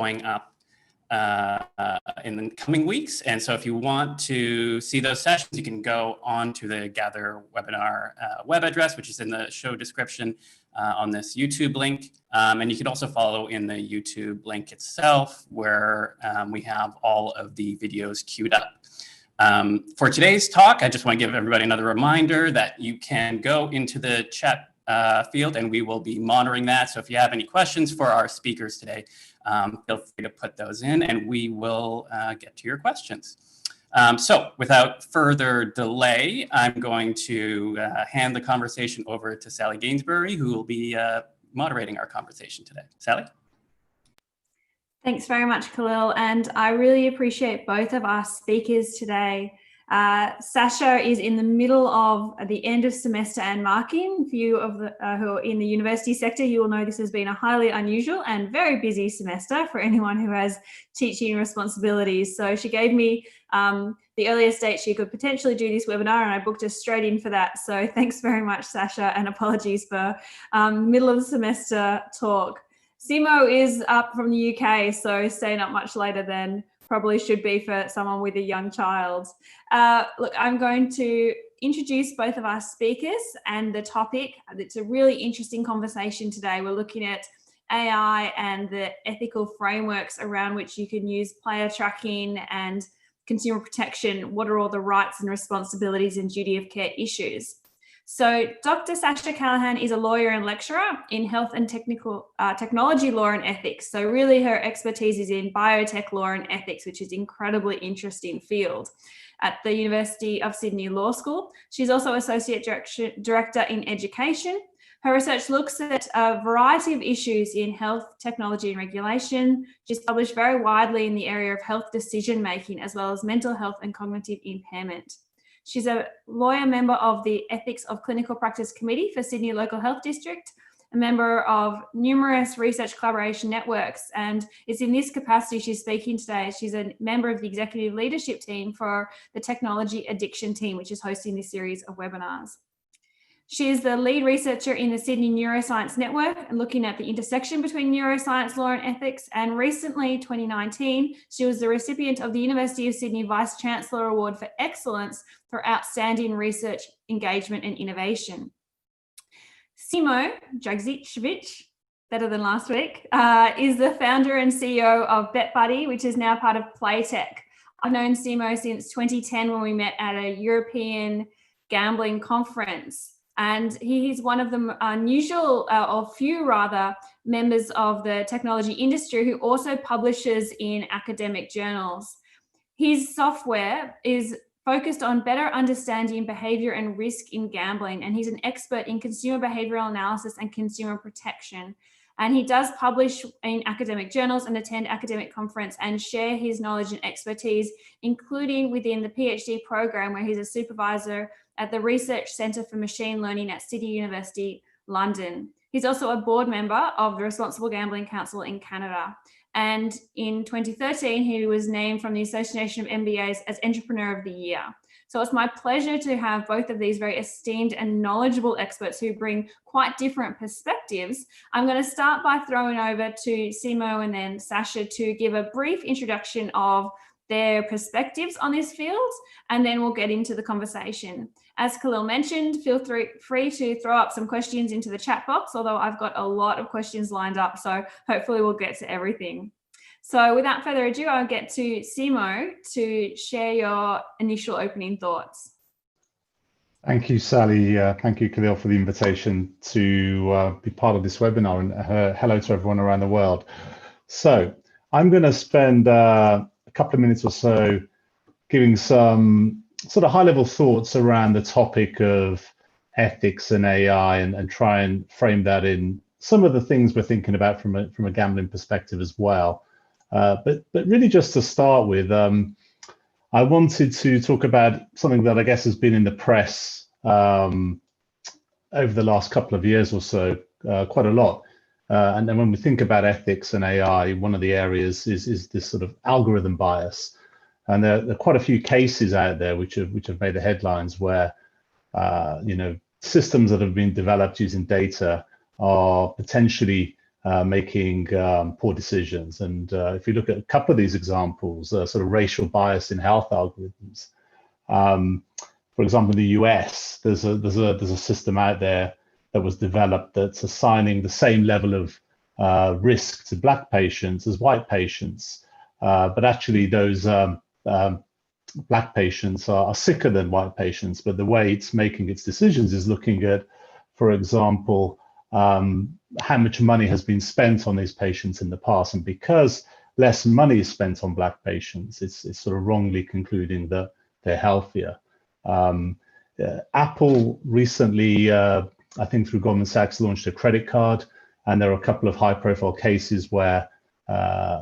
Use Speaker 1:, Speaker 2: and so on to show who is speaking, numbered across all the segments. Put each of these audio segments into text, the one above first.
Speaker 1: going up in the coming weeks. And so if you want to see those sessions, you can go on to the Gather webinar web address, which is in the show description on this YouTube link. And you can also follow in the YouTube link itself, where we have all of the videos queued up. For today's talk, I just want to give everybody another reminder that you can go into the chat field and we will be monitoring that. So if you have any questions for our speakers today, feel free to put those in and we will get to your questions. So without further delay, I'm going to hand the conversation over to Sally Gainsbury, who will be moderating our conversation today. Sally?
Speaker 2: Thanks very much, Khalil, and I really appreciate both of our speakers today. Sascha is in the middle of the end of semester and marking. For you of the, who are in the university sector, you will know this has been a highly unusual and very busy semester for anyone who has teaching responsibilities. So she gave me the earliest date she could potentially do this webinar, and I booked her straight in for that. So thanks very much, Sascha, and apologies for middle of the semester talk. Simo is up from the UK, so staying up much later than probably should be for someone with a young child. Look, I'm going to introduce both of our speakers and the topic. It's a really interesting conversation today. We're looking at AI and the ethical frameworks around which you can use player tracking and consumer protection. What are all the rights and responsibilities and duty of care issues? So Dr. Sascha Callaghan is a lawyer and lecturer in health and technology law and ethics. So really her expertise is in biotech law and ethics, which is an incredibly interesting field at the University of Sydney Law School. She's also Associate Director in Education. Her research looks at a variety of issues in health, technology and regulation. She's published very widely in the area of health decision-making, as well as mental health and cognitive impairment. She's a lawyer member of the Ethics of Clinical Practice Committee for Sydney Local Health District, a member of numerous research collaboration networks, and it's in this capacity she's speaking today. She's a member of the executive leadership team for the Technology Addiction Team, which is hosting this series of webinars. She is the lead researcher in the Sydney Neuroscience Network and looking at the intersection between neuroscience, law and ethics. And recently, 2019, she was the recipient of the University of Sydney Vice Chancellor Award for Excellence for Outstanding Research, Engagement and Innovation. Simo Dragicevic, better than last week, is the founder and CEO of BetBuddy, which is now part of Playtech. I've known Simo since 2010 when we met at a European gambling conference. And he's one of the unusual, or few rather, members of the technology industry who also publishes in academic journals. His software is focused on better understanding behavior and risk in gambling, and he's an expert in consumer behavioral analysis and consumer protection. And he does publish in academic journals and attend academic conference and share his knowledge and expertise, including within the PhD program where he's a supervisor at the Research Centre for Machine Learning at City University, London. He's also a board member of the Responsible Gambling Council in Canada. And in 2013, he was named from the Association of MBAs as Entrepreneur of the Year. So it's my pleasure to have both of these very esteemed and knowledgeable experts who bring quite different perspectives. I'm going to start by throwing over to Simo and then Sascha to give a brief introduction of their perspectives on this field, and then we'll get into the conversation. As Khalil mentioned, feel free to throw up some questions into the chat box, although I've got a lot of questions lined up, so hopefully we'll get to everything. So without further ado, I'll get to Simo to share your initial opening thoughts.
Speaker 3: Thank you, Sally. Thank you, Khalil, for the invitation to be part of this webinar, and hello to everyone around the world. So I'm going to spend a couple of minutes or so giving some sort of high-level thoughts around the topic of ethics and AI, and try and frame that in some of the things we're thinking about from a gambling perspective as well. But really, just to start with, I wanted to talk about something that I guess has been in the press over the last couple of years or so, quite a lot. And then when we think about ethics and AI, one of the areas is this sort of algorithm bias. And there are quite a few cases out there which have made the headlines where systems that have been developed using data are potentially making poor decisions. And if you look at a couple of these examples, sort of racial bias in health algorithms. For example, in the US, there's a system out there that was developed that's assigning the same level of risk to Black patients as white patients, but actually those Black patients are sicker than white patients. But the way it's making its decisions is looking at, for example, how much money has been spent on these patients in the past, and because less money is spent on Black patients, it's sort of wrongly concluding that they're healthier. Apple recently, I think through Goldman Sachs, launched a credit card, and there are a couple of high-profile cases where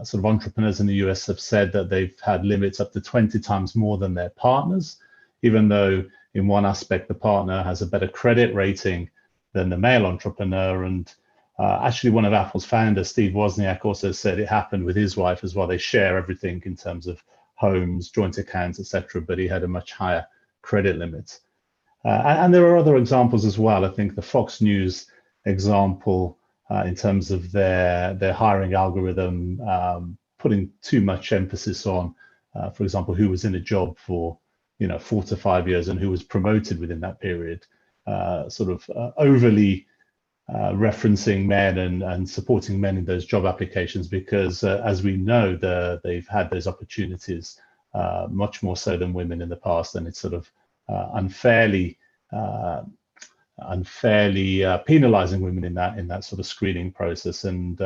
Speaker 3: sort of entrepreneurs in the US have said that they've had limits up to 20 times more than their partners, even though in one aspect the partner has a better credit rating than the male entrepreneur. And actually one of Apple's founders, Steve Wozniak, also said it happened with his wife as well. They share everything in terms of homes, joint accounts, etc., but he had a much higher credit limit. And there are other examples as well. I think the Fox News example in terms of their hiring algorithm, putting too much emphasis on, for example, who was in a job for 4 to 5 years and who was promoted within that period, sort of overly referencing men and supporting men in those job applications, because as we know, they've had those opportunities much more so than women in the past, and it's sort of unfairly penalizing women in that sort of screening process. And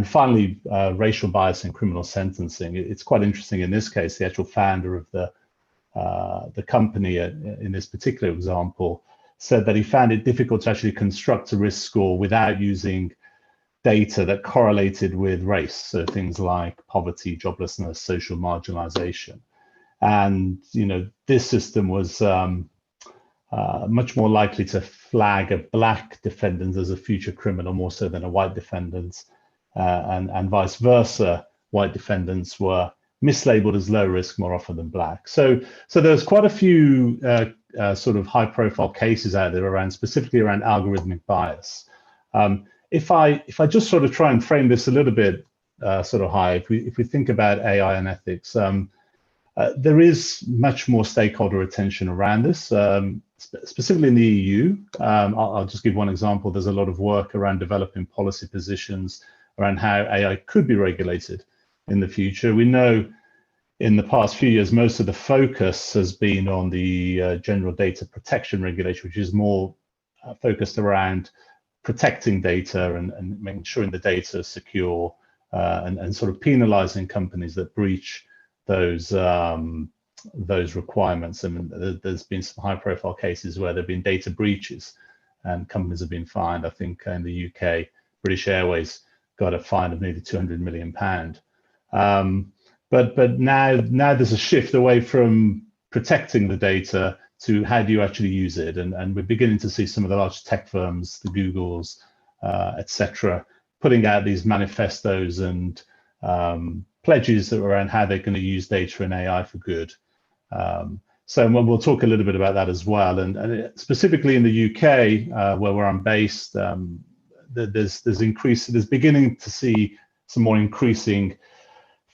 Speaker 3: finally, racial bias in criminal sentencing. It's quite interesting in this case. The actual founder of the company in this particular example said that he found it difficult to actually construct a risk score without using data that correlated with race, so things like poverty, joblessness, social marginalization. And this system was much more likely to flag a Black defendant as a future criminal more so than a white defendant, and vice versa. White defendants were mislabeled as low risk more often than Black. So there's quite a few sort of high-profile cases out there specifically around algorithmic bias. If I just sort of try and frame this a little bit sort of high, if we think about AI and ethics, there is much more stakeholder attention around this, specifically in the EU. I'll just give one example. There's a lot of work around developing policy positions around how AI could be regulated in the future. We know in the past few years, most of the focus has been on the General Data Protection Regulation, which is more focused around protecting data and making sure the data is secure, and sort of penalizing companies that breach those requirements. I mean, there's been some high-profile cases where there have been data breaches and companies have been fined. I think in the UK, British Airways got a fine of nearly £200 million. But now there's a shift away from protecting the data to how do you actually use it, and we're beginning to see some of the large tech firms, the Googles, etc., putting out these manifestos and pledges around how they're going to use data and AI for good. So we'll talk a little bit about that as well. And specifically in the UK, where I'm based, there's beginning to see some more increasing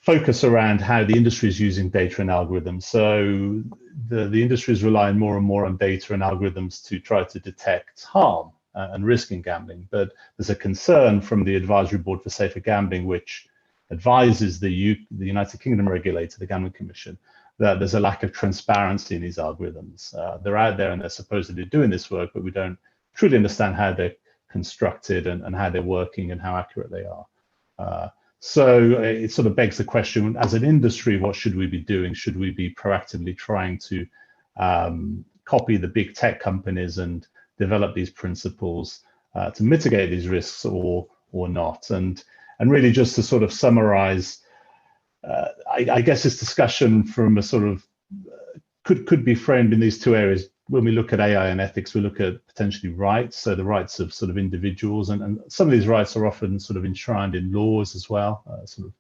Speaker 3: focus around how the industry is using data and algorithms. So the industry is relying more and more on data and algorithms to try to detect harm and risk in gambling. But there's a concern from the Advisory Board for Safer Gambling, which advises the United Kingdom regulator, the Gambling Commission, that there's a lack of transparency in these algorithms. They're out there and they're supposedly doing this work, but we don't truly understand how they're constructed and how they're working and how accurate they are. So it sort of begs the question, as an industry, what should we be doing? Should we be proactively trying to copy the big tech companies and develop these principles to mitigate these risks, or not? And really, just to sort of summarize, I guess this discussion from a sort of could be framed in these two areas. When we look at AI and ethics, we look at potentially rights, so the rights of sort of individuals, and some of these rights are often sort of enshrined in laws as well, sort of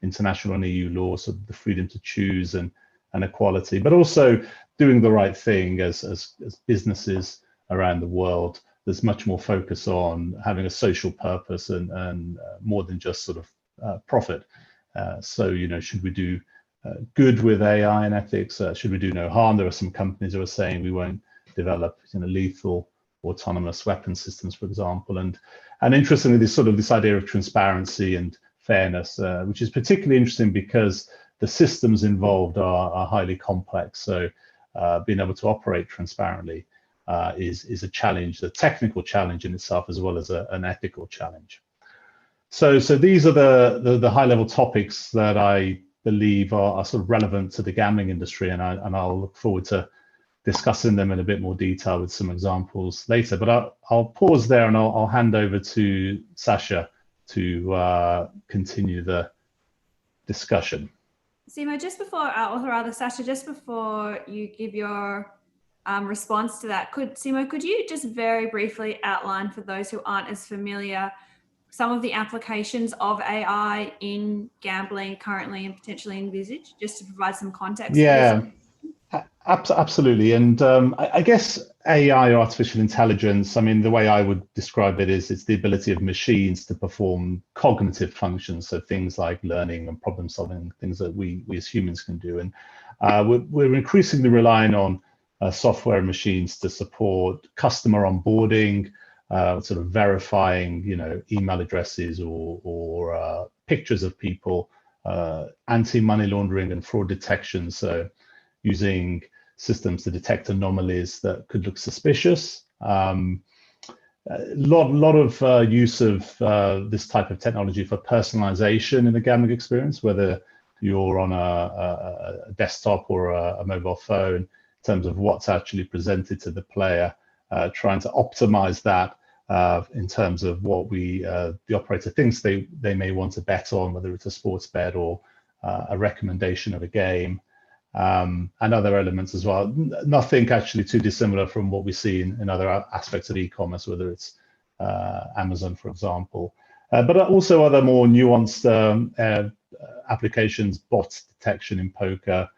Speaker 3: international and EU laws, so the freedom to choose and equality, but also doing the right thing as businesses around the world there's much more focus on having a social purpose and more than just sort of profit. So, you know, should we do good with AI and ethics? Should we do no harm? There are some companies who are saying we won't develop, you know, lethal autonomous weapon systems, for example. And interestingly, this idea of transparency and fairness, which is particularly interesting because the systems involved are highly complex. So being able to operate transparently is a challenge, a technical challenge in itself, as well as an ethical challenge. So these are the high-level topics that I believe are sort of relevant to the gambling industry, and I'll look forward to discussing them in a bit more detail with some examples later. But I'll pause there and I'll hand over to Sascha to continue the discussion.
Speaker 2: Simo, just before, or rather Sascha, just before you give your response to that, Simo, could you just very briefly outline for those who aren't as familiar some of the applications of AI in gambling currently and potentially envisaged, just to provide some context?
Speaker 3: Yeah, absolutely. And I guess AI, or artificial intelligence, I mean, the way I would describe it is it's the ability of machines to perform cognitive functions, so things like learning and problem solving, things that we as humans can do. And we're increasingly relying on software and machines to support customer onboarding, sort of verifying, you know, email addresses or pictures of people, anti-money laundering and fraud detection. So using systems to detect anomalies that could look suspicious. A lot of use of this type of technology for personalization in the gambling experience, whether you're on a desktop or a mobile phone, in terms of what's actually presented to the player, trying to optimize that in terms of what the operator thinks they may want to bet on, whether it's a sports bet or a recommendation of a game, and other elements as well. Nothing actually too dissimilar from what we see in other aspects of e-commerce, whether it's Amazon, for example, but also other more nuanced applications, bots detection in poker,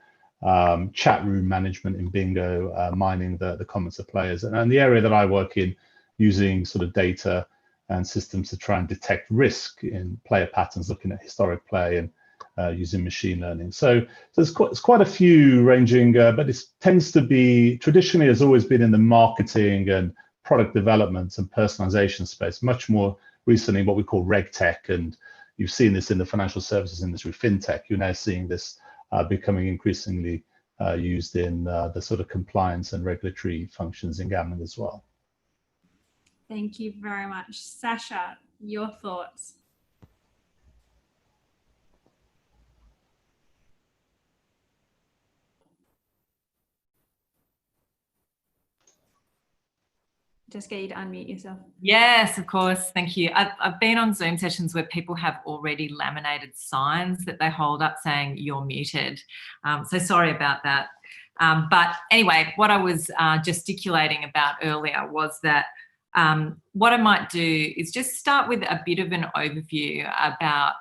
Speaker 3: chat room management in bingo, mining the comments of players. And the area that I work in, using sort of data and systems to try and detect risk in player patterns, looking at historic play and using machine learning. So it's quite a few ranging, but it tends to be, traditionally has always been in the marketing and product development and personalization space, much more recently what we call regtech. And you've seen this in the financial services industry, fintech. You're now seeing this becoming increasingly used in the sort of compliance and regulatory functions in gambling as well.
Speaker 2: Thank you very much. Sascha, your thoughts? Just get you to unmute yourself.
Speaker 4: Yes, of course. Thank you. I've been on Zoom sessions where people have already laminated signs that they hold up saying you're muted. So sorry about that. But anyway, what I was gesticulating about earlier was that what I might do is just start with a bit of an overview about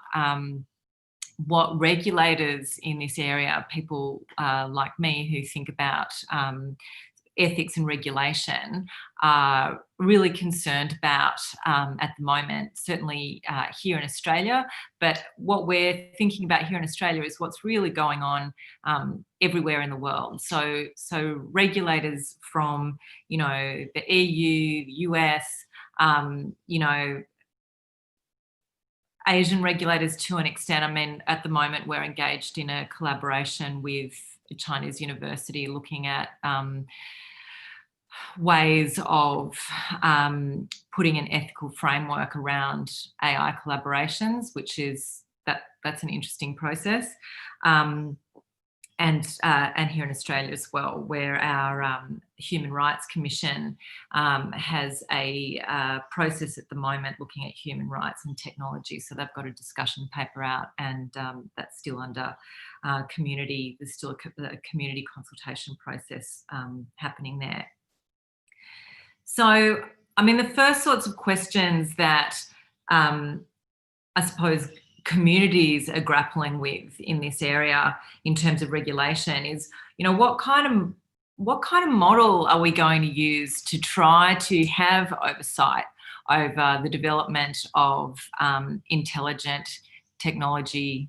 Speaker 4: what regulators in this area, people like me who think about ethics and regulation, are really concerned about at the moment, certainly here in Australia. But what we're thinking about here in Australia is what's really going on everywhere in the world. So regulators from, you know, the EU, US, you know, Asian regulators to an extent. I mean, at the moment, we're engaged in a collaboration with a Chinese university looking at ways of putting an ethical framework around AI collaborations, which is that's an interesting process. And here in Australia as well, where our Human Rights Commission has a process at the moment looking at human rights and technology. So they've got a discussion paper out, and that's still under community. There's still a community consultation process happening there. So, I mean, the first sorts of questions that I suppose communities are grappling with in this area in terms of regulation is, you know, what kind what kind of model are we going to use to try to have oversight over the development of intelligent technology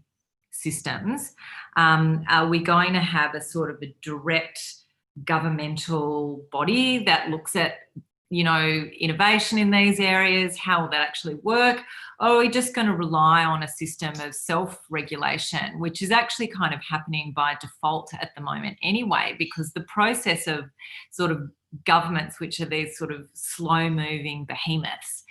Speaker 4: systems? Are we going to have a sort of a direct governmental body that looks at, you know, innovation in these areas? How will that actually work? Or are we just going to rely on a system of self-regulation, which is actually kind of happening by default at the moment anyway, because the process of sort of governments, which are these sort of slow-moving behemoths,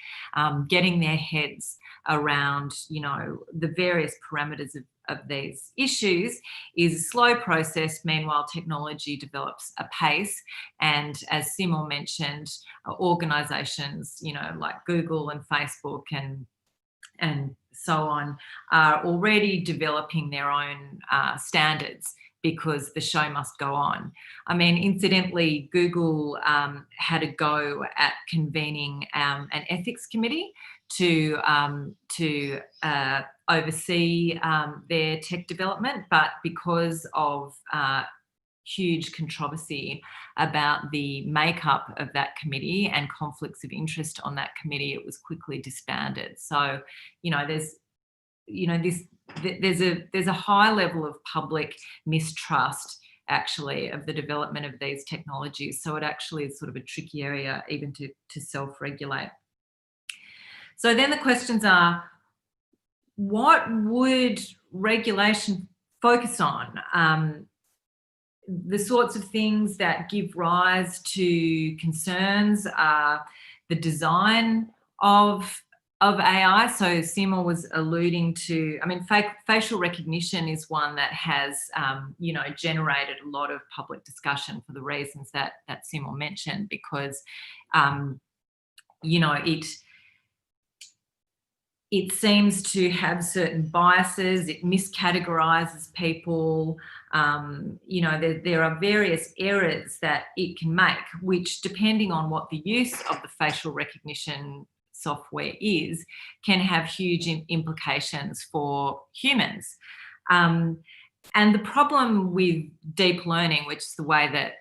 Speaker 4: getting their heads around, you know, the various parameters of these issues is a slow process. Meanwhile, technology develops apace. And as Simo mentioned, organisations, you know, like Google and Facebook and so on are already developing their own standards, because the show must go on. I mean, incidentally, Google had a go at convening an ethics committee to oversee their tech development, but because of huge controversy about the makeup of that committee and conflicts of interest on that committee, it was quickly disbanded. So, you know, there's a high level of public mistrust actually of the development of these technologies. So it actually is sort of a tricky area even to self-regulate. So then the questions are, what would regulation focus on? The sorts of things that give rise to concerns are the design of AI. So Simo was alluding to, I mean, facial recognition is one that has, you know, generated a lot of public discussion for the reasons that Simo mentioned, because, you know, it seems to have certain biases, it miscategorises people, you know, there are various errors that it can make, which, depending on what the use of the facial recognition software is, can have huge implications for humans. And the problem with deep learning, which is the way that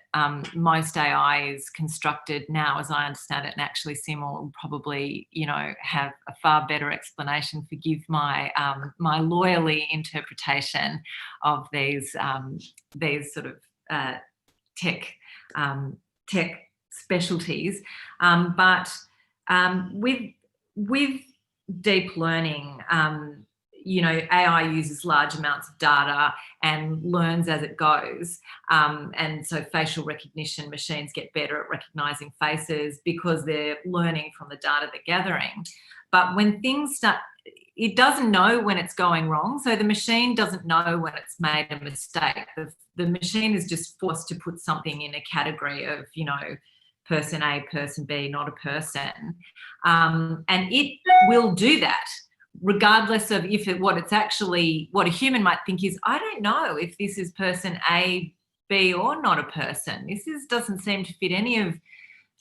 Speaker 4: most AI is constructed now, as I understand it, and actually Simo will probably, you know, have a far better explanation, forgive my my lawyerly interpretation of these sort of tech specialties, but with deep learning, you know, AI uses large amounts of data and learns as it goes. And so facial recognition machines get better at recognising faces because they're learning from the data they're gathering. But when things start, it doesn't know when it's going wrong. So the machine doesn't know when it's made a mistake. The machine is just forced to put something in a category of, you know, person A, person B, not a person. And it will do that, regardless of what a human might think is, I don't know if this is person A, B, or not a person. This doesn't seem to fit any of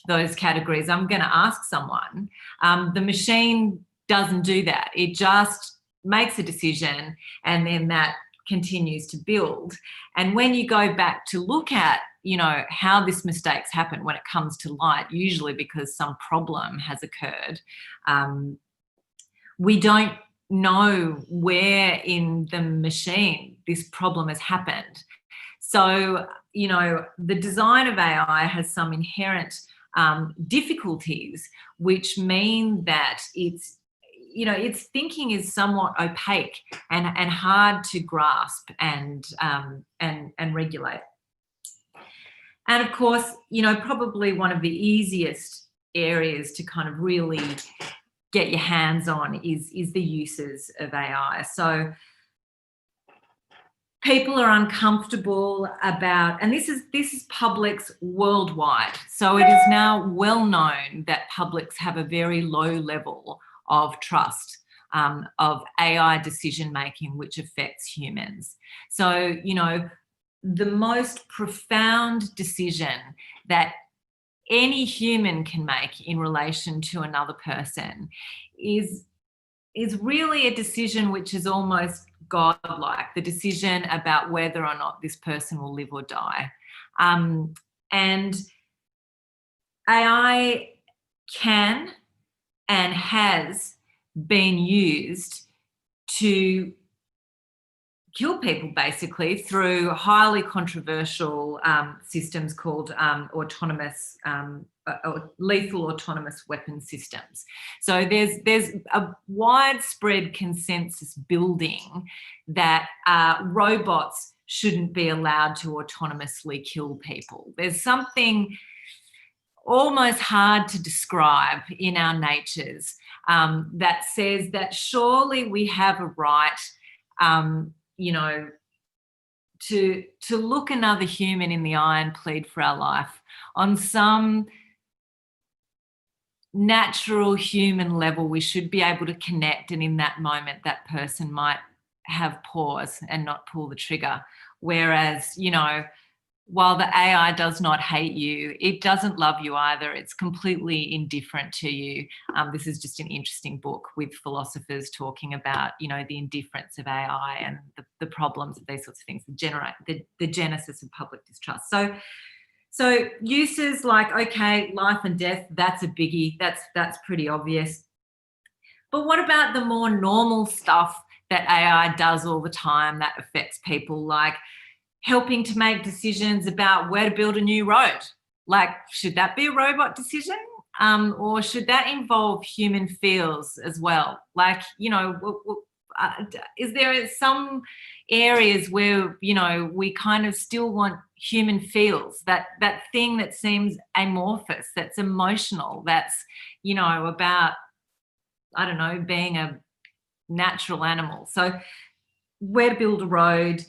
Speaker 4: those categories. I'm going to ask someone. The machine doesn't do that. It just makes a decision, and then that continues to build. And when you go back to look at, you know, how this mistakes happen when it comes to light, usually because some problem has occurred, we don't know where in the machine this problem has happened. So, you know, the design of AI has some inherent difficulties, which mean that its thinking is somewhat opaque and hard to grasp and regulate. And of course, you know, probably one of the easiest areas to kind of really get your hands on is the uses of AI. So people are uncomfortable about, and this is publics worldwide. So it is now well known that publics have a very low level of trust of AI decision making, which affects humans. So, you know, the most profound decision that any human can make in relation to another person is really a decision which is almost godlike, the decision about whether or not this person will live or die. And AI can and has been used to kill people basically through highly controversial systems called autonomous or lethal autonomous weapon systems. So there's a widespread consensus building that robots shouldn't be allowed to autonomously kill people. There's something almost hard to describe in our natures that says that surely we have a right to look another human in the eye and plead for our life on some natural human level. We should be able to connect, and in that moment that person might have pause and not pull the trigger. Whereas, while the AI does not hate you, it doesn't love you either. It's completely indifferent to you. This is just an interesting book with philosophers talking about, the indifference of AI and the problems of these sorts of things that generate the genesis of public distrust. So uses like, okay, life and death, that's a biggie. That's pretty obvious. But what about the more normal stuff that AI does all the time that affects people, like helping to make decisions about where to build a new road? Like, should that be a robot decision? Or should that involve human feels as well? Like, is there some areas where, we kind of still want human feels, that thing that seems amorphous, that's emotional, that's, about, I don't know, being a natural animal. So where to build a road,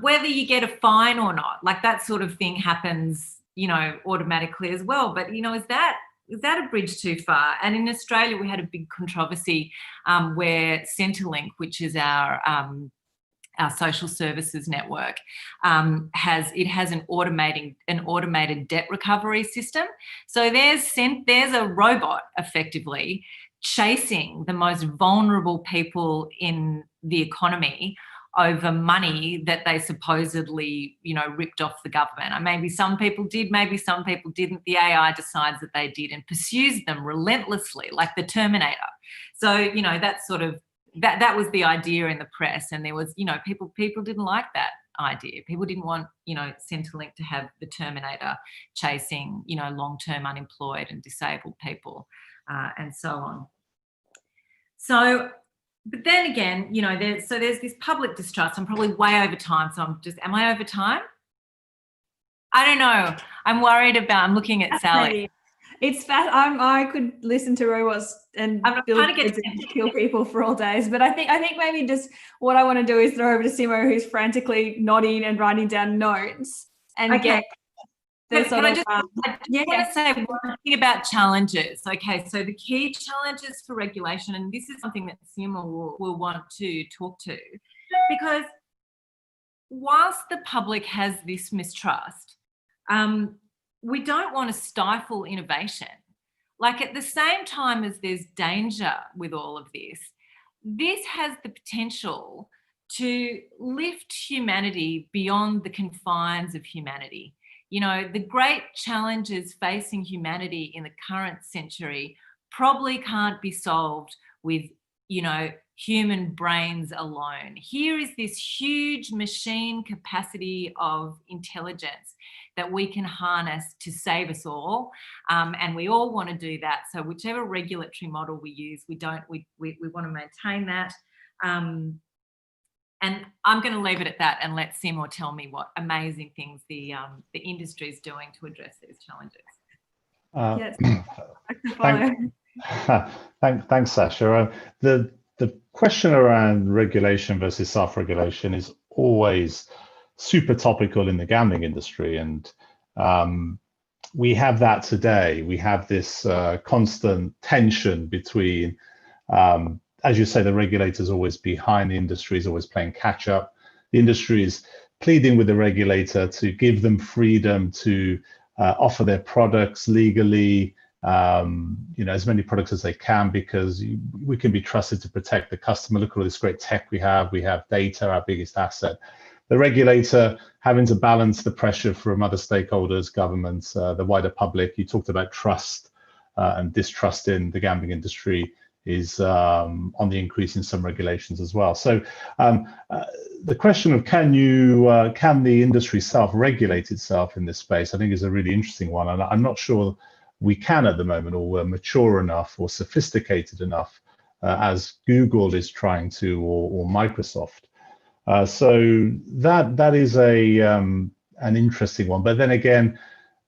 Speaker 4: whether you get a fine or not, like that sort of thing happens, automatically as well. But, is that a bridge too far? And in Australia, we had a big controversy where Centrelink, which is our social services network, has an automated debt recovery system. So there's a robot effectively chasing the most vulnerable people in the economy over money that they supposedly, ripped off the government. And maybe some people did, maybe some people didn't. The AI decides that they did and pursues them relentlessly, like the Terminator. So, that's sort of, that was the idea in the press. And there was, people didn't like that idea. People didn't want, Centrelink to have the Terminator chasing, long-term unemployed and disabled people and so on. So, but then again, there's this public distrust. I'm probably way over time. So am I over time? I don't know. I'm worried about, I'm looking at Sally.
Speaker 2: It's fast. I could listen to robots and kill people for all days. But I think maybe just what I want to do is throw over to Simo, who's frantically nodding and writing down notes and get the sort of.
Speaker 4: I just want to say one thing about challenges. Okay, so the key challenges for regulation, and this is something that Simo will want to talk to, because whilst the public has this mistrust, we don't want to stifle innovation. Like, at the same time as there's danger with all of this has the potential to lift humanity beyond the confines of humanity. The great challenges facing humanity in the current century probably can't be solved with, human brains alone. Here is this huge machine capacity of intelligence that we can harness to save us all. And we all want to do that. So whichever regulatory model we use, we want to maintain that. And I'm going to leave it at that and let Simo tell me what amazing things the industry is doing to address these challenges.
Speaker 3: Thanks, Sascha. The question around regulation versus self-regulation is always super topical in the gambling industry, and we have that today. We have this constant tension between, as you say, the regulators always behind, the industry is always playing catch up. The industry is pleading with the regulator to give them freedom to offer their products legally, as many products as they can, because we can be trusted to protect the customer. Look at all this great tech we have. We have data, our biggest asset. the regulator having to balance the pressure from other stakeholders, governments, the wider public. You talked about trust and distrust in the gambling industry is on the increase in some regulations as well. So the question of can the industry self-regulate itself in this space, I think is a really interesting one. And I'm not sure we can at the moment, or we're mature enough or sophisticated enough as Google is trying to, or Microsoft. So that is an interesting one. But then again,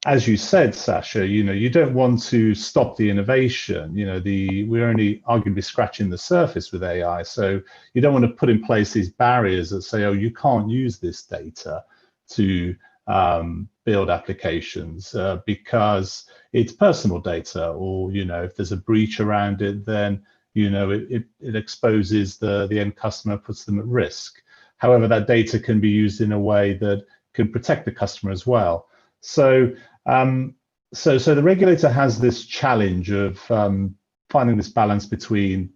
Speaker 3: as you said, Sascha, you don't want to stop the innovation. We're only arguably scratching the surface with AI. So you don't want to put in place these barriers that say, oh, you can't use this data to build applications because it's personal data, or if there's a breach around it, then it exposes the end customer, puts them at risk. However, that data can be used in a way that can protect the customer as well. So the regulator has this challenge of finding this balance between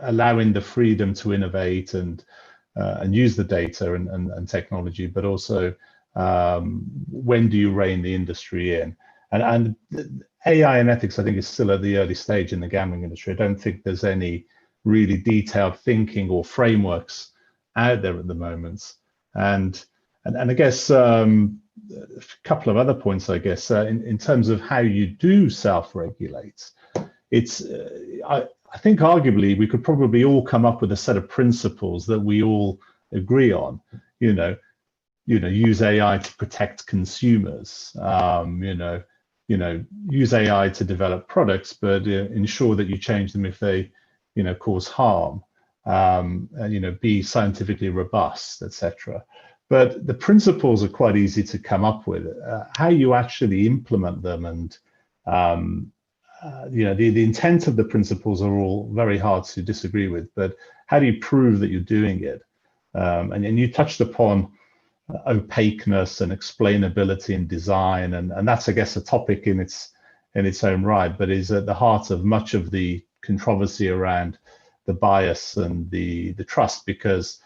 Speaker 3: allowing the freedom to innovate and use the data and technology, but also when do you rein the industry in? And AI and ethics, I think, is still at the early stage in the gambling industry. I don't think there's any really detailed thinking or frameworks out there at the moment. And I guess a couple of other points, I guess, in terms of how you do self-regulate, it's I think arguably we could probably all come up with a set of principles that we all agree on. Use AI to protect consumers. Use AI to develop products, but ensure that you change them if they, cause harm. Be scientifically robust, etc. But the principles are quite easy to come up with. How you actually implement them and the intent of the principles are all very hard to disagree with. But how do you prove that you're doing it? And you touched upon opaqueness and explainability in design, and that's, I guess, a topic in its own right, but is at the heart of much of the controversy around the bias and the trust, because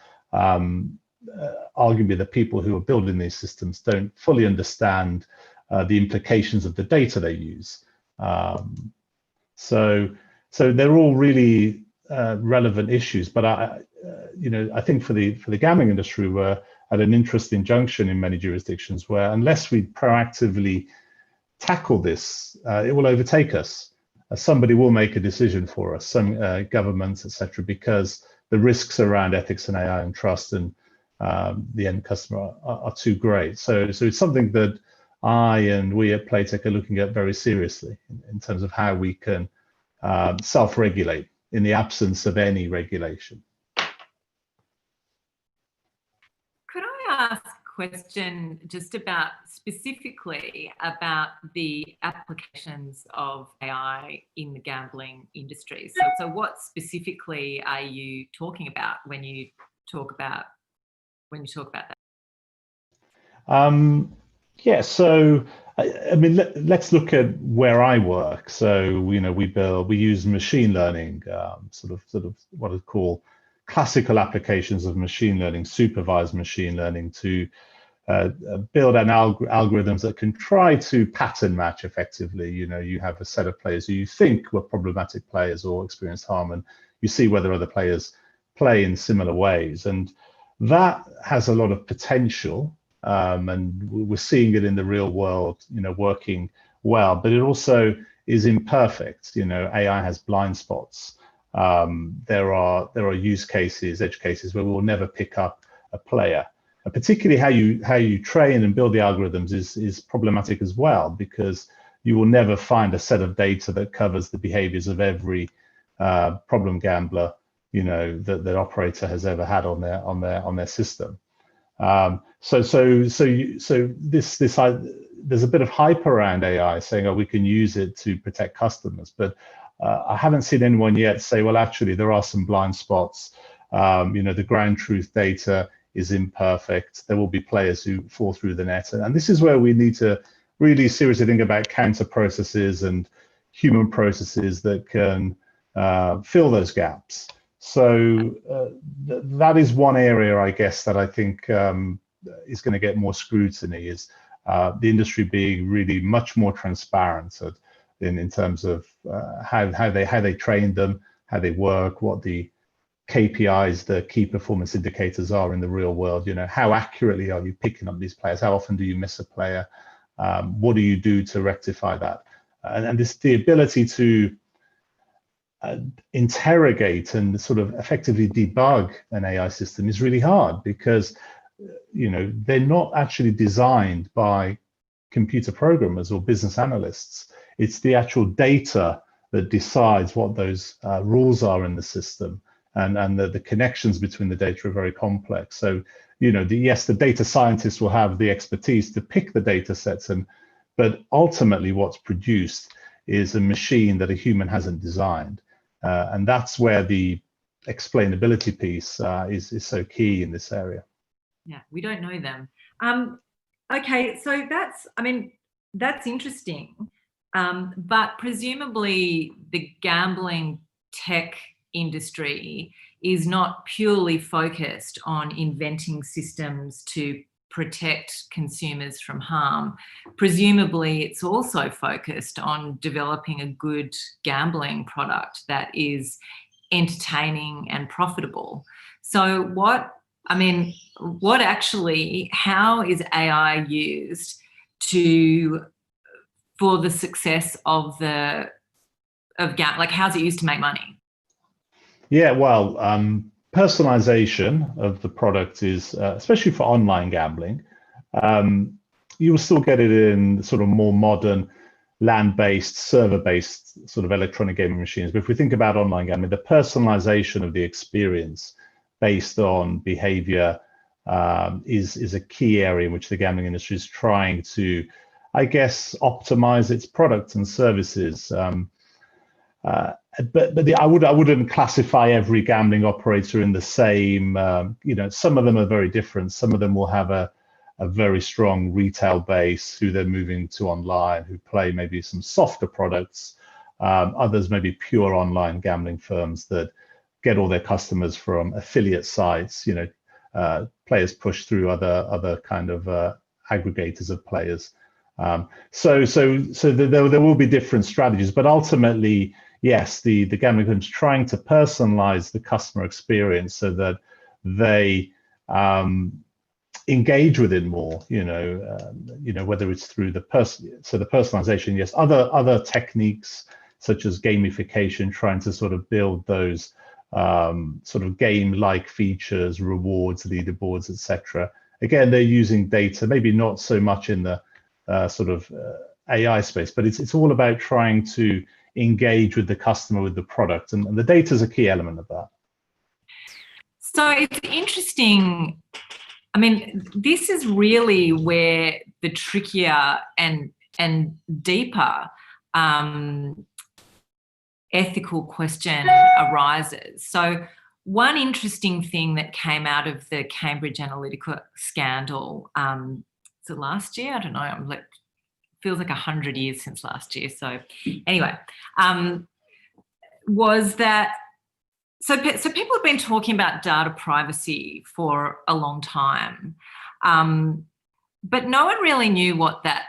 Speaker 3: arguably the people who are building these systems don't fully understand the implications of the data they use. So they're all really relevant issues, but I think for the gambling industry, we're at an interesting junction in many jurisdictions where, unless we proactively tackle this, it will overtake us. Somebody will make a decision for us, some governments, etc., because the risks around ethics and AI and trust and the end customer are too great. So it's something that I and we at Playtech are looking at very seriously in terms of how we can self-regulate in the absence of any regulation.
Speaker 4: Could I ask a question just about specifically about the applications of AI in the gambling industry? So what specifically are you talking about when you talk about that?
Speaker 3: Yeah, so I mean, let's look at where I work. So we use machine learning, sort of what I call classical applications of machine learning, supervised machine learning, to build an algorithms that can try to pattern match effectively. You have a set of players who you think were problematic players or experienced harm, and you see whether other players play in similar ways, and that has a lot of potential. And we're seeing it in the real world, working well, but it also is imperfect. AI has blind spots. There are use cases, edge cases, where we'll never pick up a player. And particularly how you train and build the algorithms is problematic as well, because you will never find a set of data that covers the behaviors of every problem gambler that operator has ever had on their system. So there's a bit of hype around AI saying, oh, we can use it to protect customers, but I haven't seen anyone yet say, well, actually there are some blind spots. The ground truth data is imperfect. There will be players who fall through the net, and this is where we need to really seriously think about counter processes and human processes that can fill those gaps. So that is one area, I guess, that I think is going to get more scrutiny is the industry being really much more transparent in terms of how they train them, how they work, what the KPIs, the key performance indicators are in the real world. You know, how accurately are you picking up these players? How often do you miss a player? What do you do to rectify that? And this, the ability to interrogate and sort of effectively debug an AI system is really hard, because you know, they're not actually designed by computer programmers or business analysts. It's the actual data that decides what those rules are in the system, and the connections between the data are very complex. So, you know, yes, the data scientists will have the expertise to pick the data sets, but ultimately what's produced is a machine that a human hasn't designed. And that's where the explainability piece is so key in this area.
Speaker 4: Yeah, we don't know them. Okay, so that's interesting. But presumably the gambling tech industry is not purely focused on inventing systems to protect consumers from harm. Presumably it's also focused on developing a good gambling product that is entertaining and profitable. So how is AI used for the success of how's it used to make money?
Speaker 3: Yeah, well, personalization of the product is, especially for online gambling, you will still get it in sort of more modern land-based, server-based sort of electronic gaming machines. But if we think about online gambling, the personalization of the experience based on behavior is a key area in which the gambling industry is trying to, I guess, optimize its products and services. But I wouldn't classify every gambling operator in the same. You know, some of them are very different. Some of them will have a very strong retail base who they're moving to online, who play maybe some softer products. Others may be pure online gambling firms that get all their customers from affiliate sites. You know, players push through other kind of aggregators of players. So there will be different strategies, but ultimately, yes, the gambling firms trying to personalize the customer experience so that they engage with it more. You know, whether it's through the personalization. Yes, other techniques such as gamification, trying to sort of build those sort of game-like features, rewards, leaderboards, etc. Again, they're using data, maybe not so much in the sort of AI space, but it's all about trying to engage with the customer with the product, and the data is a key element of that.
Speaker 4: So it's interesting. I mean, this is really where the trickier and deeper ethical question arises. So one interesting thing that came out of the Cambridge Analytica scandal, so last year, I don't know, feels like 100 years since last year. So anyway, was that, so people have been talking about data privacy for a long time, but no one really knew what that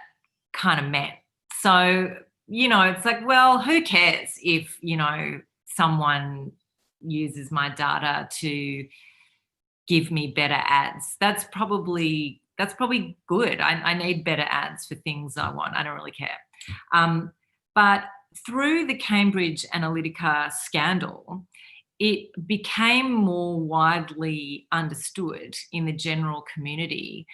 Speaker 4: kind of meant. So, you know, it's like, well, who cares if, you know, someone uses my data to give me better ads? That's probably good. I need better ads for things I want. I don't really care. But through the Cambridge Analytica scandal, it became more widely understood in the general community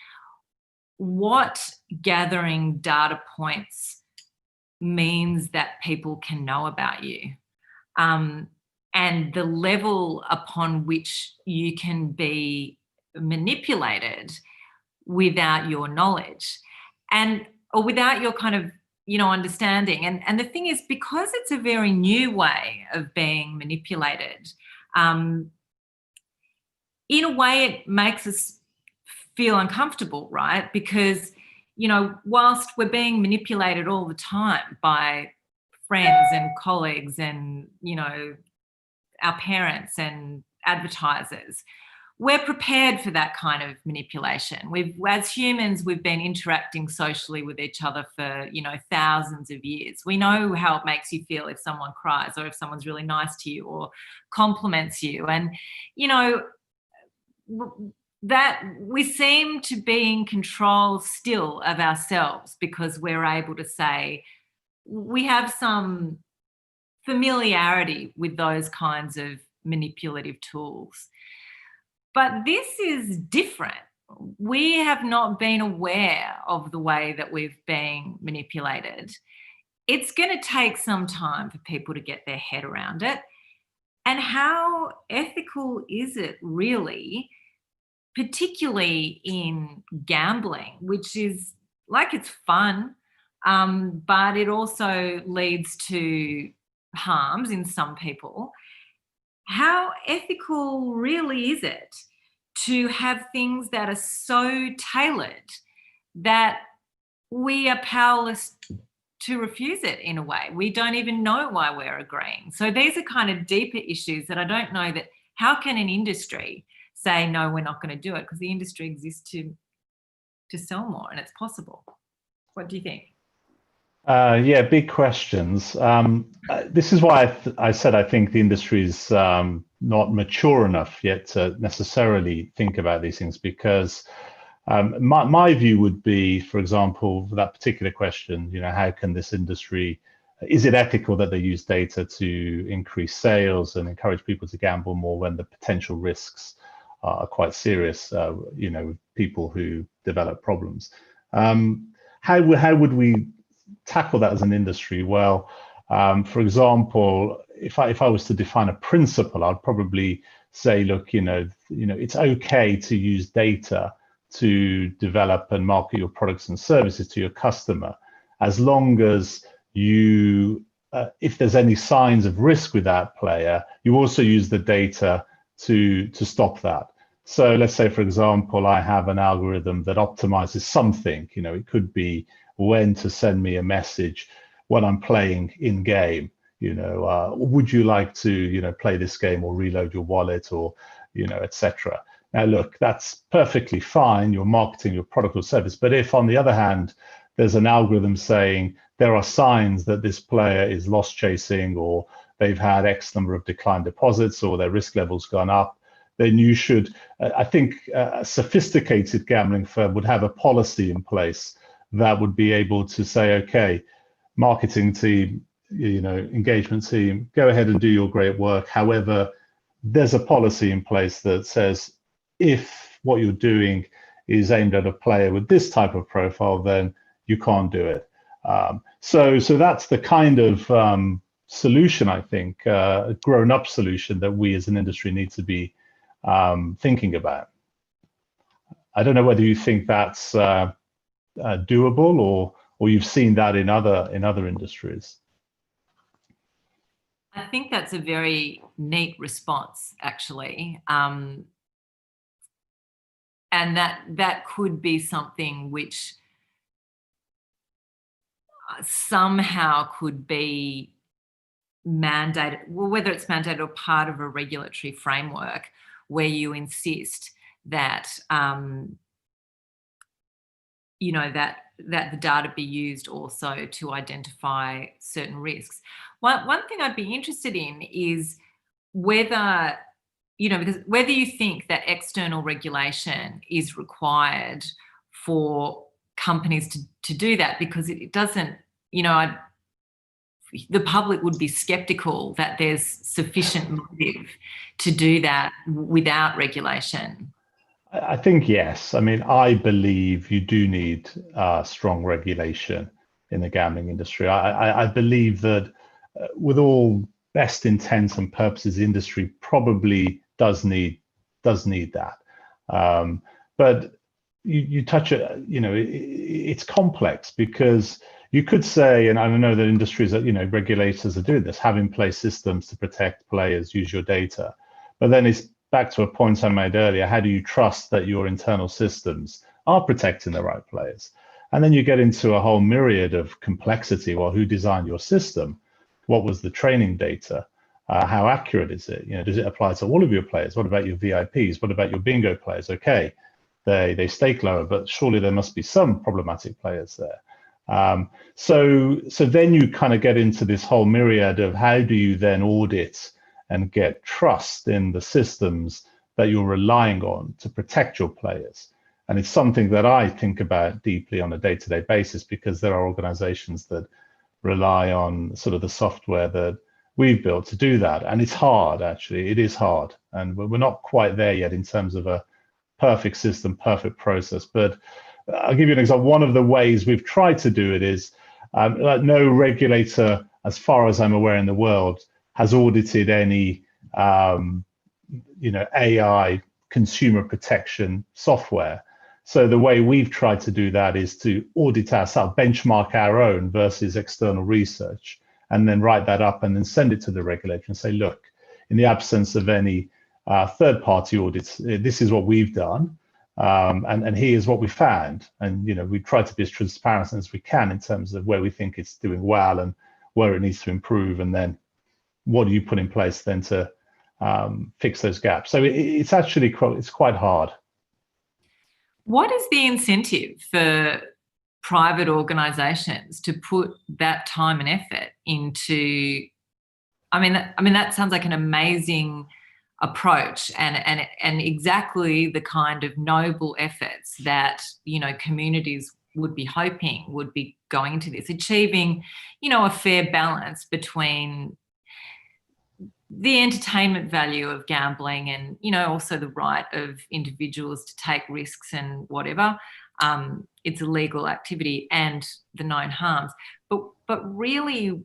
Speaker 4: what gathering data points means that people can know about you, and the level upon which you can be manipulated without your knowledge or without your kind of, you know, understanding. And the thing is, because it's a very new way of being manipulated, in a way it makes us feel uncomfortable, right? Because, you know, whilst we're being manipulated all the time by friends and colleagues and, you know, our parents and advertisers, we're prepared for that kind of manipulation. As humans, we've been interacting socially with each other for, thousands of years. We know how it makes you feel if someone cries or if someone's really nice to you or compliments you. And, that we seem to be in control still of ourselves because we're able to say we have some familiarity with those kinds of manipulative tools. But this is different. We have not been aware of the way that we've been manipulated. It's going to take some time for people to get their head around it. And how ethical is it really, particularly in gambling, which is it's fun, but it also leads to harms in some people. How ethical really is it to have things that are so tailored that we are powerless to refuse it in a way? We don't even know why we're agreeing. So these are kind of deeper issues that I don't know that how can an industry say, no, we're not going to do it, because the industry exists to sell more and it's possible. What do you think?
Speaker 3: Yeah, big questions. This is why I said I think the industry is not mature enough yet to necessarily think about these things, because my view would be, for example, for that particular question, how can this industry, is it ethical that they use data to increase sales and encourage people to gamble more when the potential risks are quite serious, with people who develop problems? How would we tackle that as an industry? Well, for example, if I was to define a principle, I'd probably say, look, it's okay to use data to develop and market your products and services to your customer, as long as you, if there's any signs of risk with that player, you also use the data to stop that. So let's say, for example, I have an algorithm that optimizes something. It could be when to send me a message when I'm playing in game. Would you like to, play this game or reload your wallet, or, etc. Now, look, that's perfectly fine. You're marketing your product or service. But if, on the other hand, there's an algorithm saying there are signs that this player is loss chasing, or they've had X number of declined deposits, or their risk level's gone up, then you should, I think a sophisticated gambling firm would have a policy in place that would be able to say, okay, marketing team, engagement team, go ahead and do your great work. However, there's a policy in place that says if what you're doing is aimed at a player with this type of profile, then you can't do it. So that's the kind of solution, I think, a grown-up solution that we as an industry need to be thinking about. I don't know whether you think that's doable, or you've seen that in other industries.
Speaker 4: I think that's a very neat response, actually, and that could be something which somehow could be mandated, well, whether it's mandated or part of a regulatory framework where you insist that that the data be used also to identify certain risks. One thing I'd be interested in is whether, because whether you think that external regulation is required for companies to do that, because it doesn't, the public would be skeptical that there's sufficient motive to do that without regulation.
Speaker 3: I think yes. I mean, I believe you do need strong regulation in the gambling industry. I believe that with all best intents and purposes, the industry probably does need that. But you touch it, it's complex, because you could say, and I know that industries that, regulators are doing this, have in place systems to protect players, use your data. But then it's back to a point I made earlier. How do you trust that your internal systems are protecting the right players? And then you get into a whole myriad of complexity. Well, who designed your system? What was the training data? How accurate is it? Does it apply to all of your players? What about your VIPs? What about your bingo players? Okay, they stake lower, but surely there must be some problematic players there. So then you kind of get into this whole myriad of how do you then audit and get trust in the systems that you're relying on to protect your players. And it's something that I think about deeply on a day-to-day basis, because there are organizations that rely on sort of the software that we've built to do that. And it's hard, actually. It is hard. And we're not quite there yet in terms of a perfect system, perfect process. But I'll give you an example. One of the ways we've tried to do it is no regulator, as far as I'm aware in the world, has audited any AI consumer protection software. So the way we've tried to do that is to audit ourselves, benchmark our own versus external research, and then write that up and then send it to the regulator and say, look, in the absence of any third-party audits, this is what we've done, and here's what we found. And we try to be as transparent as we can in terms of where we think it's doing well and where it needs to improve, and then what do you put in place then to fix those gaps. So it's actually quite hard.
Speaker 4: What is the incentive for private organisations to put that time and effort into? I mean, that sounds like an amazing approach, and exactly the kind of noble efforts that communities would be hoping would be going into this, achieving a fair balance between the entertainment value of gambling and also the right of individuals to take risks and whatever. It's a legal activity and the known harms, but really,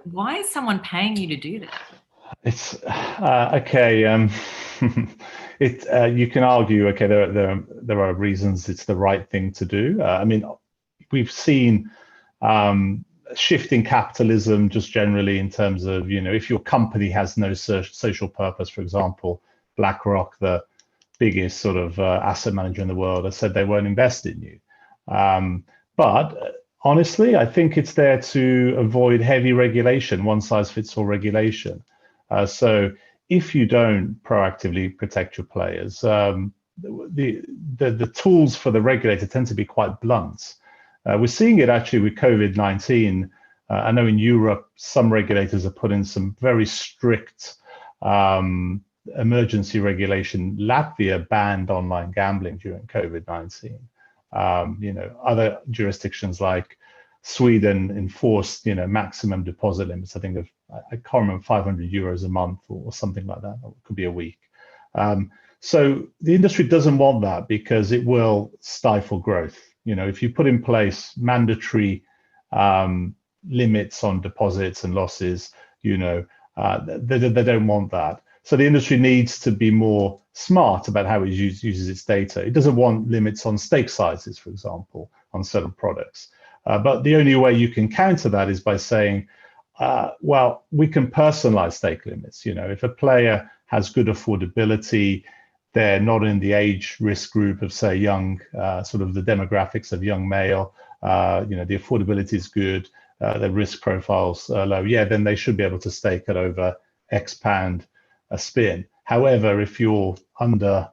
Speaker 4: why is someone paying you to do that?
Speaker 3: It's okay. You can argue, okay, there are reasons it's the right thing to do. I mean, we've seen shifting capitalism just generally in terms of, if your company has no social purpose. For example, BlackRock, the biggest sort of asset manager in the world, has said they won't invest in you. But honestly, I think it's there to avoid heavy regulation, one size fits all regulation. So if you don't proactively protect your players, the tools for the regulator tend to be quite blunt. We're seeing it actually with COVID-19. I know in Europe, some regulators are putting some very strict emergency regulation. Latvia banned online gambling during COVID-19. Other jurisdictions like Sweden enforced, maximum deposit limits. I think I can't remember, 500 euros a month or something like that. Or it could be a week. So the industry doesn't want that because it will stifle growth. If you put in place mandatory limits on deposits and losses, they don't want that. So the industry needs to be more smart about how it uses its data. It doesn't want limits on stake sizes, for example, on certain products. But the only way you can counter that is by saying, well, we can personalize stake limits. If a player has good affordability, they're not in the age risk group of, say, young, sort of the demographics of young male, the affordability is good, the risk profile's low, then they should be able to stake at over X pound a spin. However, if you're under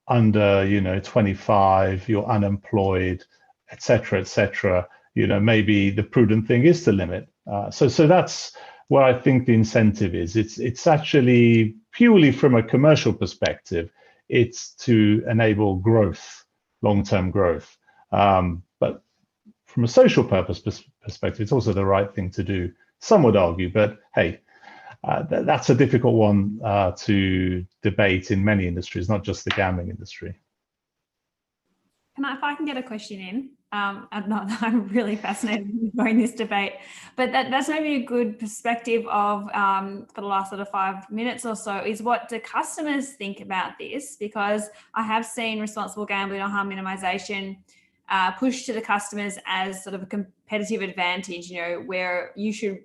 Speaker 3: 25, you're unemployed, etc., maybe the prudent thing is to limit. So that's where I think the incentive is. It's actually purely from a commercial perspective. It's to enable growth, long-term growth. But from a social purpose perspective, it's also the right thing to do. Some would argue, but hey, that's a difficult one to debate in many industries, not just the gambling industry.
Speaker 2: If I can get a question in, I'm really fascinated with this debate, but that's maybe a good perspective of for the last sort of 5 minutes or so, is what do customers think about this? Because I have seen responsible gambling or harm minimization pushed to the customers as sort of a competitive advantage, where you should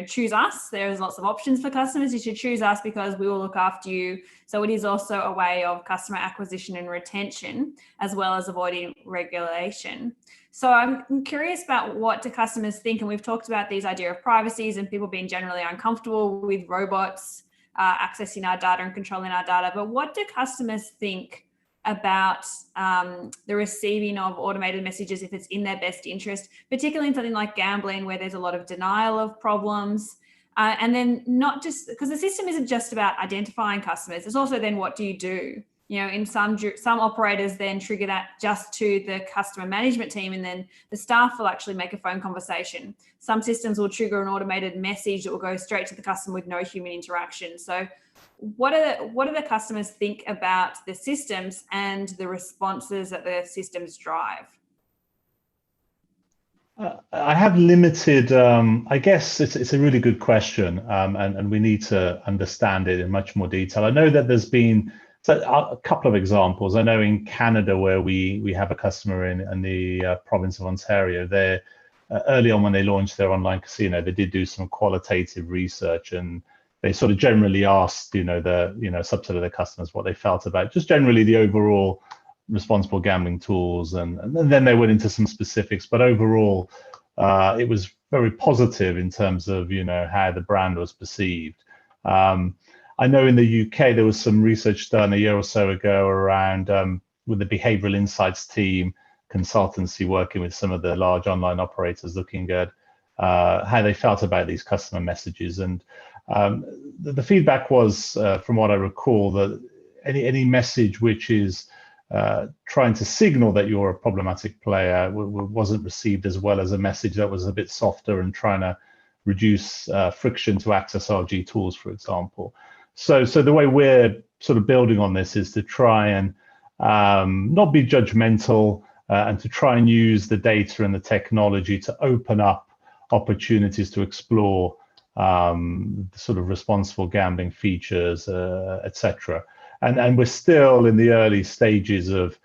Speaker 2: choose us. There's lots of options for customers. You should choose us because we will look after you. So it is also a way of customer acquisition and retention, as well as avoiding regulation. So I'm curious about what do customers think, and we've talked about these idea of privacies and people being generally uncomfortable with robots accessing our data and controlling our data. But what do customers think about the receiving of automated messages if it's in their best interest, particularly in something like gambling where there's a lot of denial of problems, and then not just because the system isn't just about identifying customers, it's also then what do you do? In some operators then trigger that just to the customer management team, and then the staff will actually make a phone conversation. Some systems will trigger an automated message that will go straight to the customer with no human interaction. So what do the customers think about the systems and the responses that the systems drive?
Speaker 3: I have limited, I guess it's a really good question, and we need to understand it in much more detail. I know that there's been a couple of examples. I know in Canada, where we have a customer in the province of Ontario, they early on when they launched their online casino, they did do some qualitative research, and they sort of generally asked, the subset of their customers what they felt about just generally the overall responsible gambling tools, and then they went into some specifics. But overall, it was very positive in terms of how the brand was perceived. I know in the UK there was some research done a year or so ago around with the behavioral insights team consultancy working with some of the large online operators, looking at how they felt about these customer messages. And the feedback was, from what I recall, that any message which is trying to signal that you're a problematic player wasn't received as well as a message that was a bit softer and trying to reduce friction to access RG tools, for example. So the way we're sort of building on this is to try and not be judgmental and to try and use the data and the technology to open up opportunities to explore sort of responsible gambling features, etc. And we're still in the early stages of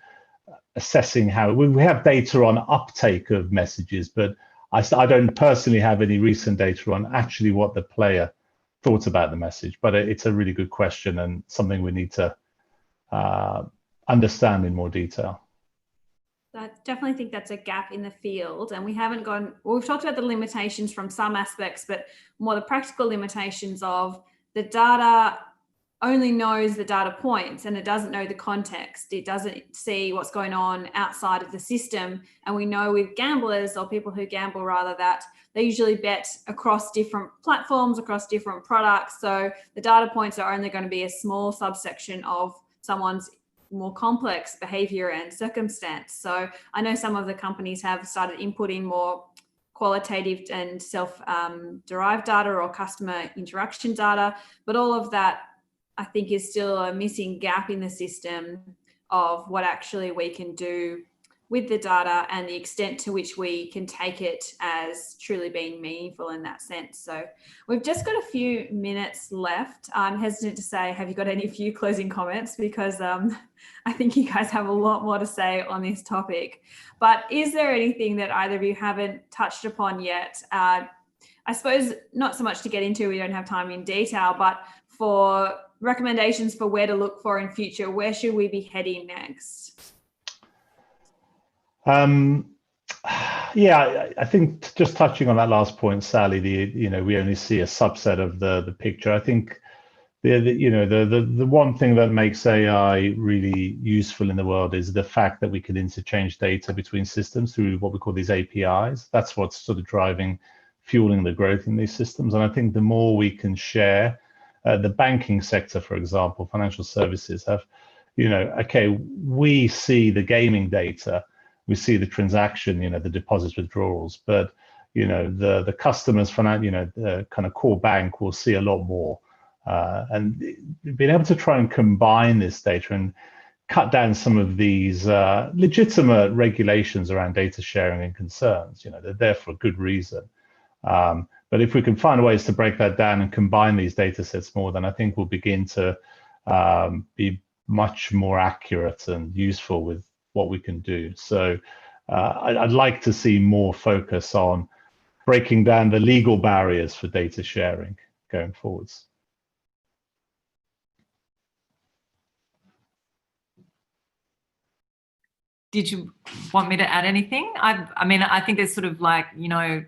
Speaker 3: assessing how we have data on uptake of messages, but I don't personally have any recent data on actually what the player thought about the message. But it's a really good question and something we need to understand in more detail.
Speaker 2: I definitely think that's a gap in the field, and we've talked about the limitations from some aspects, but more the practical limitations of the data only knows the data points and it doesn't know the context. It doesn't see what's going on outside of the system. And we know with gamblers, or people who gamble rather, that they usually bet across different platforms, across different products. So the data points are only going to be a small subsection of someone's more complex behavior and circumstance. So I know some of the companies have started inputting more qualitative and self-derived data or customer interaction data, but all of that I think is still a missing gap in the system of what actually we can do with the data and the extent to which we can take it as truly being meaningful in that sense. So we've just got a few minutes left. I'm hesitant to say, have you got any few closing comments? Because I think you guys have a lot more to say on this topic. But is there anything that either of you haven't touched upon yet? I suppose not so much to get into, we don't have time in detail, but for recommendations for where to look for in future, where should we be heading next?
Speaker 3: Yeah, I think just touching on that last point, Sally, we only see a subset of the picture. I think the one thing that makes AI really useful in the world is the fact that we can interchange data between systems through what we call these APIs. That's what's sort of fueling the growth in these systems. And I think the more we can share, the banking sector, for example, financial services have, okay, we see the gaming data, we see the transaction, the deposits, withdrawals, but the customers, the kind of core bank will see a lot more. And being able to try and combine this data and cut down some of these legitimate regulations around data sharing and concerns, they're there for a good reason. But if we can find ways to break that down and combine these data sets more, then I think we'll begin to be much more accurate and useful with what we can do. So I'd like to see more focus on breaking down the legal barriers for data sharing going forwards.
Speaker 4: Did you want me to add anything? I mean, I think there's sort of like, you know,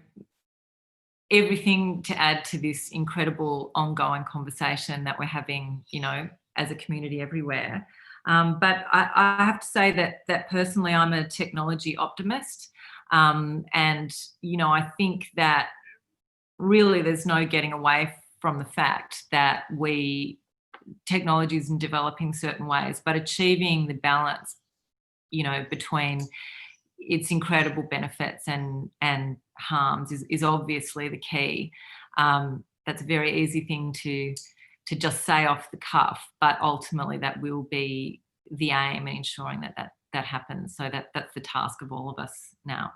Speaker 4: everything to add to this incredible ongoing conversation that we're having, you know, as a community everywhere. But I have to say that personally, I'm a technology optimist. And, you know, I think that really there's no getting away from the fact that technology is in developing certain ways, but achieving the balance, you know, between its incredible benefits and harms is obviously the key. That's a very easy thing to just say off the cuff, but ultimately that will be the aim in ensuring that happens. So that's the task of all of us now.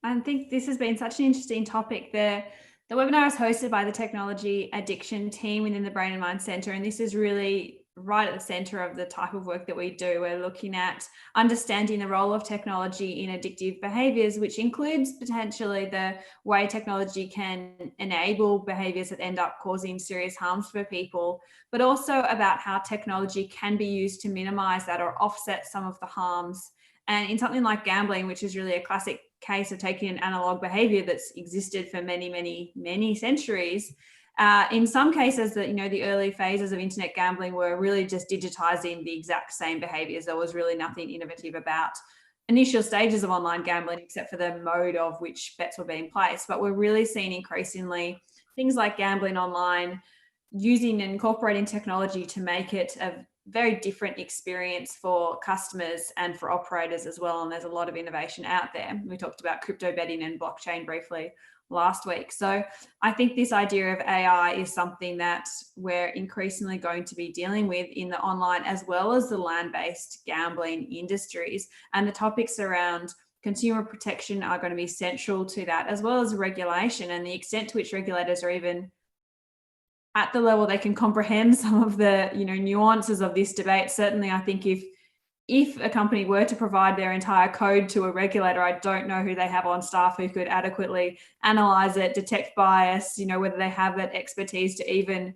Speaker 2: I think this has been such an interesting topic. The webinar is hosted by the Technology Addiction team within the Brain and Mind Centre, and this is really right at the centre of the type of work that we do. We're looking at understanding the role of technology in addictive behaviours, which includes potentially the way technology can enable behaviours that end up causing serious harms for people, but also about how technology can be used to minimise that or offset some of the harms. And in something like gambling, which is really a classic case of taking an analog behaviour that's existed for many, many, many centuries, in some cases, that, you know, the early phases of internet gambling were really just digitizing the exact same behaviors. There was really nothing innovative about initial stages of online gambling, except for the mode of which bets were being placed. But we're really seeing increasingly things like gambling online, using and incorporating technology to make it a very different experience for customers and for operators as well. And there's a lot of innovation out there. We talked about crypto betting and blockchain briefly last week. So I think this idea of AI is something that we're increasingly going to be dealing with in the online as well as the land-based gambling industries. And the topics around consumer protection are going to be central to that, as well as regulation and the extent to which regulators are even at the level they can comprehend some of the, you know, nuances of this debate. Certainly, I think if a company were to provide their entire code to a regulator, I don't know who they have on staff who could adequately analyze it, detect bias, you know, whether they have that expertise to even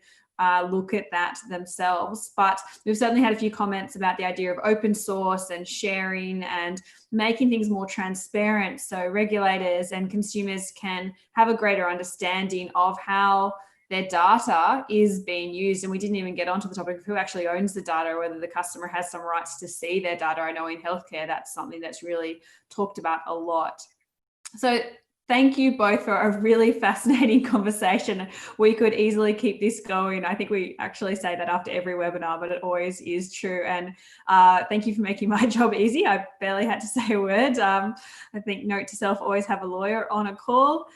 Speaker 2: look at that themselves. But we've certainly had a few comments about the idea of open source and sharing and making things more transparent so regulators and consumers can have a greater understanding of how their data is being used. And we didn't even get onto the topic of who actually owns the data, or whether the customer has some rights to see their data. I know in healthcare, that's something that's really talked about a lot. So thank you both for a really fascinating conversation. We could easily keep this going. I think we actually say that after every webinar, but it always is true. And thank you for making my job easy. I barely had to say a word. I think, note to self, always have a lawyer on a call.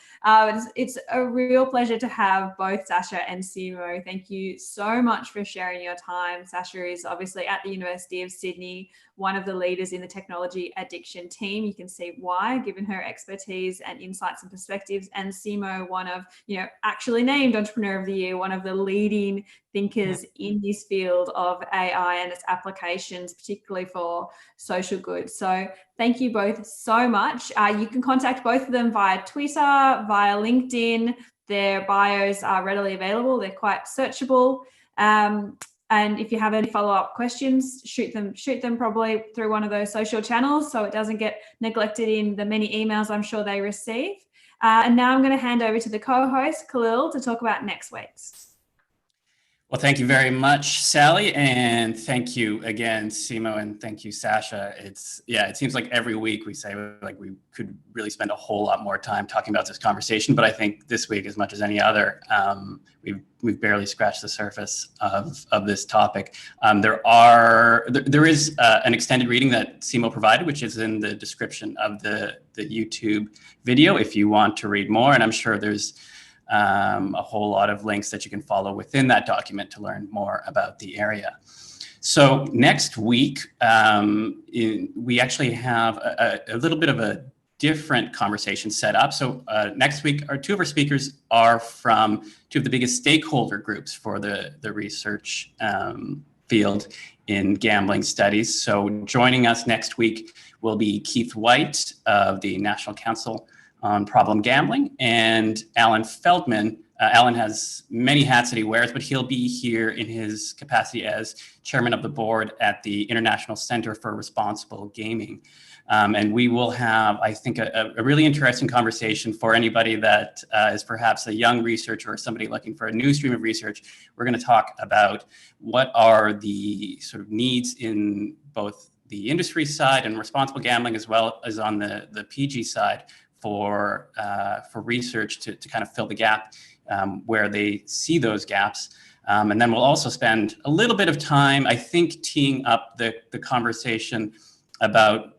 Speaker 2: It's a real pleasure to have both Sascha and Simo. Thank you so much for sharing your time. Sascha is obviously at the University of Sydney, one of the leaders in the technology addiction team. You can see why, given her expertise and insights and perspectives. And Simo, one of, you know, actually named Entrepreneur of the Year, one of the leading thinkers in this field of AI and its applications, particularly for social good. So thank you both so much. You can contact both of them via Twitter, via LinkedIn. Their bios are readily available. They're quite searchable. And if you have any follow-up questions, shoot them probably through one of those social channels so it doesn't get neglected in the many emails I'm sure they receive. And now I'm going to hand over to the co-host, Khalil, to talk about next week's.
Speaker 1: Well, thank you very much, Sally, and thank you again, Simo, and thank you, Sascha. It seems like every week we say like we could really spend a whole lot more time talking about this conversation, but I think this week, as much as any other, we've barely scratched the surface of this topic. There is an extended reading that Simo provided, which is in the description of the YouTube video if you want to read more, and I'm sure there's a whole lot of links that you can follow within that document to learn more about the area. So next week, we actually have a little bit of a different conversation set up. So next week, two of our speakers are from two of the biggest stakeholder groups for the research field in gambling studies. So joining us next week will be Keith White of the National Council on Problem Gambling and Alan Feldman. Alan has many hats that he wears, but he'll be here in his capacity as chairman of the board at the International Center for Responsible Gaming. And we will have, I think, a really interesting conversation for anybody that is perhaps a young researcher or somebody looking for a new stream of research. We're going to talk about what are the sort of needs in both the industry side and responsible gambling, as well as on the PG side for research to kind of fill the gap where they see those gaps. And then we'll also spend a little bit of time, I think, teeing up the conversation about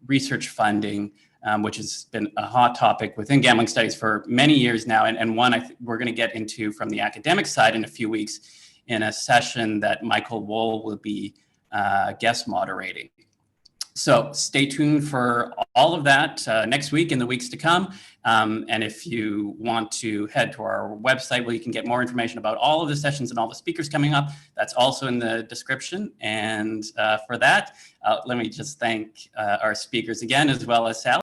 Speaker 1: research funding, which has been a hot topic within gambling studies for many years now, and one we're going to get into from the academic side in a few weeks in a session that Michael Wohl will be guest moderating. So stay tuned for all of that next week and the weeks to come. And if you want to head to our website where you can get more information about all of the sessions and all the speakers coming up, that's also in the description. And for that, let me just thank our speakers again, as well as Sally.